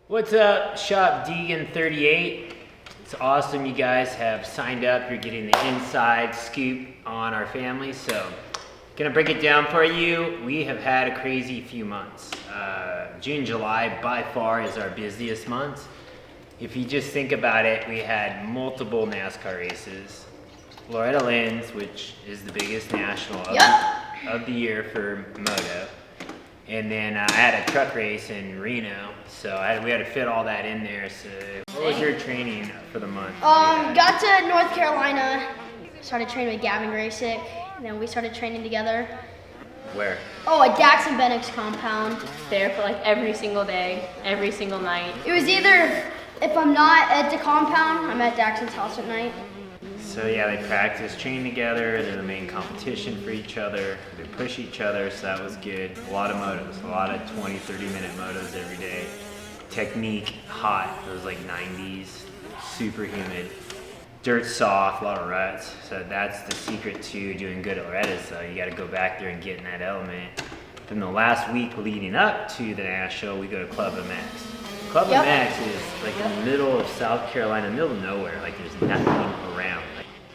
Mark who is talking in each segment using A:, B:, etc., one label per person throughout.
A: What's up, Shop Deegan 38? It's awesome you guys have signed up. You're getting the inside scoop on our family. So, gonna break it down for you. We have had a crazy few months. June, July by far is our busiest month. If you just think about it, we had multiple NASCAR races. Loretta Lynn's, which is the biggest national of the year for moto. And then I had a truck race in Reno, so we had to fit all that in there. So, what was your training for the month?
B: Got to North Carolina, started training with Gavin Graysick, and then we started training together.
A: Where?
B: Oh, at Dax and Bennick's compound.
C: There for like every single day, every single night.
B: It was either, if I'm not at the compound, I'm at Daxon's house at night.
A: So yeah, they practice, train together, they're the main competition for each other, they push each other, so that was good. A lot of motos, a lot of 20, 30-minute motos every day. Technique, hot, it was like 90s, super humid. Dirt soft, a lot of ruts, so that's the secret to doing good at Loretta's, so you gotta go back there and get in that element. Then the last week leading up to the National, we go to Club MX. Club MX is like in the middle of South Carolina, middle of nowhere, like there's nothing around.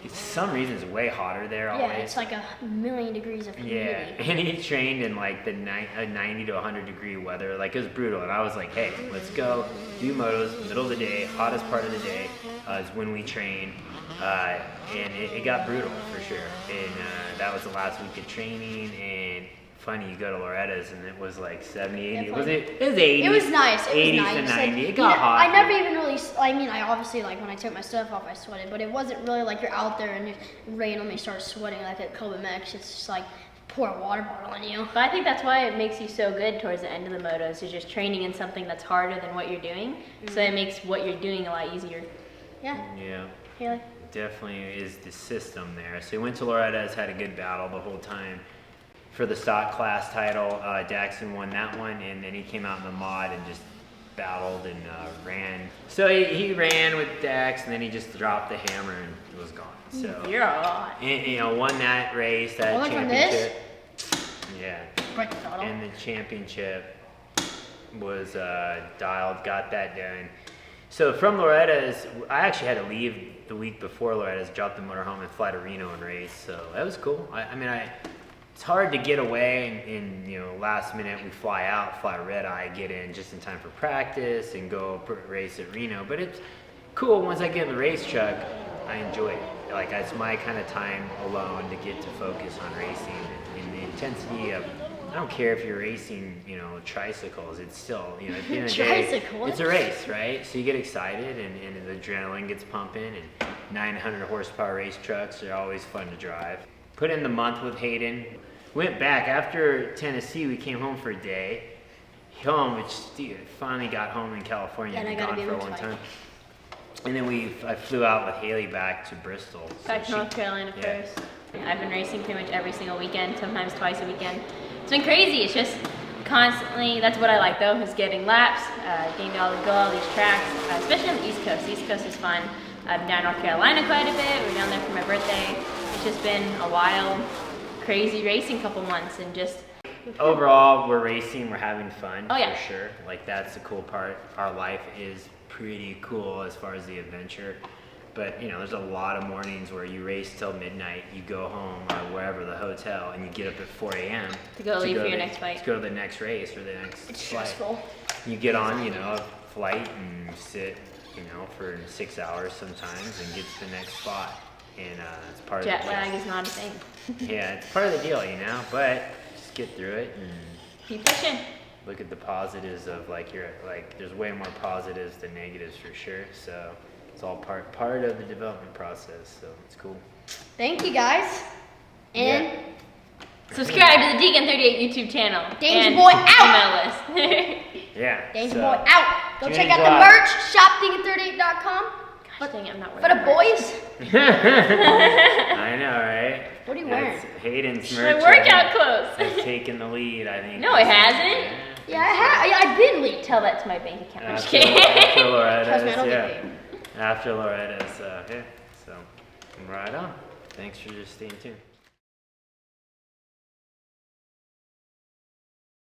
A: For some reason it's way hotter there always.
B: Yeah, it's like 1,000,000 degrees of humidity.
A: Yeah, and he trained in like the 90 to 100 degree weather. Like it was brutal, and I was like, hey, let's go do motos, middle of the day, hottest part of the day is when we train. And it got brutal for sure. And that was the last week of training, and funny, you go to Loretta's and it was like 70, 80. Was it? It was 80.
B: It was nice. It
A: 80s
B: was nice.
A: to 90.
B: Like,
A: it got hot.
B: I never even really, I obviously, like, when I took my stuff off, I sweated, but it wasn't really like you're out there and you randomly start sweating like at Club MX. It's just like pour a water bottle on you.
C: But I think that's why it makes you so good towards the end of the motos. You're just training in something that's harder than what you're doing, so it makes what you're doing a lot easier.
B: Yeah.
A: Yeah.
B: Haley?
A: Definitely is the system there. So he went to Loretta's, had a good battle the whole time for the stock class title. Daxon won that one, and then he came out in the mod and just battled and ran. So he ran with Dax, and then he just dropped the hammer and was gone. So
C: You're a lot.
A: and won that race, that
B: Only from
A: championship. Yeah,
B: Break the throttle.
A: and the championship was dialed, got that done. So from Loretta's, I actually had to leave the week before Loretta's, drop the motor home and fly to Reno and race. So that was cool. I mean, it's hard to get away and last minute we fly out, fly red eye, get in just in time for practice and go race at Reno. But it's cool once I get in the race truck, I enjoy it. Like it's my kind of time alone to get to focus on racing and the intensity of. I don't care if you're racing, tricycles. It's still, at the end of the day, it's a race, right? So you get excited and the adrenaline gets pumping, and 900 horsepower race trucks are always fun to drive. Put in the month with Hayden. Went back after Tennessee. We came home for a day. Finally got home in California.
B: And I
A: Been
B: gotta
A: gone
B: be
A: for a
B: able
A: long
B: to
A: time. And then I flew out with Haley back to Bristol.
C: Back to North Carolina first. I've been racing pretty much every single weekend, sometimes twice a weekend. It's been crazy. It's just constantly, that's what I like though, is getting laps, getting to go all these tracks, especially on the East Coast. The East Coast is fun. I've been down North Carolina quite a bit. We're down there for my birthday. It's just been a wild, crazy racing couple months, and just
A: overall, we're racing, we're having fun,
C: Oh, yeah.
A: for sure. Like that's the cool part. Our life is pretty cool as far as the adventure. But there's a lot of mornings where you race till midnight, you go home or wherever, the hotel, and you get up at 4 a.m.
C: to leave for your next fight.
A: To go to the next race or the next
B: It's
A: flight.
B: stressful.
A: You get on, a flight and sit, for 6 hours sometimes and get to the next spot. And it's part
C: Jet
A: of the
C: lag is not a thing.
A: Yeah, it's part of the deal, but just get through it and
C: Keep pushing.
A: look at the positives of there's way more positives than negatives for sure. So it's all part of the development process. So it's cool.
B: Thank you guys. And
A: Yeah.
C: Subscribe to the Deegan 38 YouTube channel.
B: Danger
C: and
B: Boy out.
C: email list.
A: Yeah.
B: Danger
A: so,
B: Boy out. Go
A: tune
B: check
A: in
B: out the
A: live.
B: merch, shopdeegan38.com.
C: Gosh dang it, I'm not
B: For
C: wearing
B: the
C: merch.
B: boys.
A: I know, right?
B: What are you wearing?
A: That's Hayden's
C: My
A: merch.
C: workout clothes.
A: Has taken the lead, I think.
C: No, it hasn't.
B: Yeah, I've been leaked.
C: Tell that to my bank account. I'm just
A: After,
C: kidding.
A: after Loretta's,
B: Trust me, I don't get
A: yeah.
B: paid.
A: After Loretta's, yeah. So, right on. Thanks for just staying tuned.